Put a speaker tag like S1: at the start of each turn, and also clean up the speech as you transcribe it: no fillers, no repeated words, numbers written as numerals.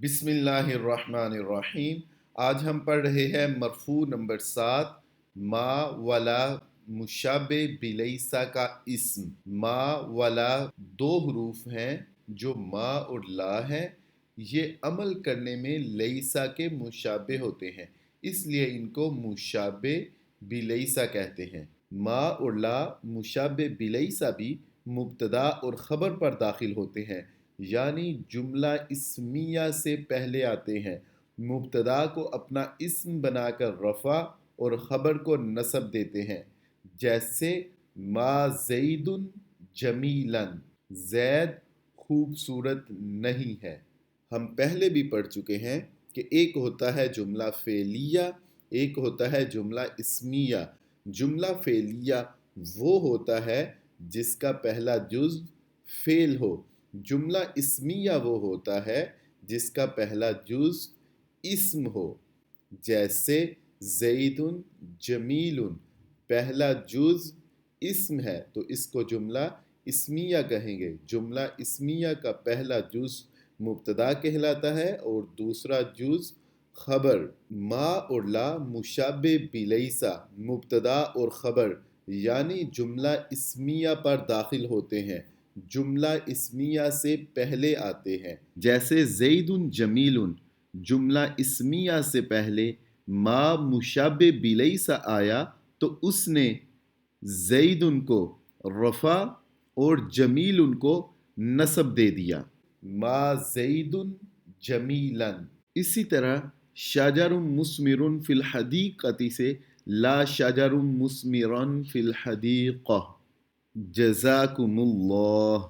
S1: بسم اللہ الرحمن الرحیم۔ آج ہم پڑھ رہے ہیں مرفوع نمبر 7، ما ولا مشابہ بلیسا کا اسم۔ ما ولا دو حروف ہیں جو ما اور لا ہیں، یہ عمل کرنے میں لیسا کے مشابہ ہوتے ہیں، اس لیے ان کو مشابہ بلیسا کہتے ہیں۔ ما اور لا مشابہ بلیسا بھی مبتدا اور خبر پر داخل ہوتے ہیں، یعنی جملہ اسمیہ سے پہلے آتے ہیں۔ مبتدا کو اپنا اسم بنا کر رفع اور خبر کو نصب دیتے ہیں، جیسے ما زید جمیلا، زید خوبصورت نہیں ہے۔ ہم پہلے بھی پڑھ چکے ہیں کہ ایک ہوتا ہے جملہ فعلیہ، ایک ہوتا ہے جملہ اسمیہ۔ جملہ فعلیہ وہ ہوتا ہے جس کا پہلا جزو فعل ہو، جملہ اسمیہ وہ ہوتا ہے جس کا پہلا جزو اسم ہو، جیسے زید جمیل، پہلا جزو اسم ہے تو اس کو جملہ اسمیہ کہیں گے۔ جملہ اسمیہ کا پہلا جزو مبتدا کہلاتا ہے اور دوسرا جزو خبر۔ ما اور لا مشابہ بلیسا مبتدا اور خبر یعنی جملہ اسمیہ پر داخل ہوتے ہیں، جملہ اسمیہ سے پہلے آتے ہیں، جیسے زید جمیل، جملہ اسمیہ سے پہلے ما مشابہ بلیسا آیا تو اس نے زید کو رفع اور جمیل کو نصب دے دیا۔ ما زید جمیلا۔ اسی طرح شجر مثمر فی الحدیقۃ سے لا شجر مثمر فی الحدیقہ۔ جزاکم اللہ۔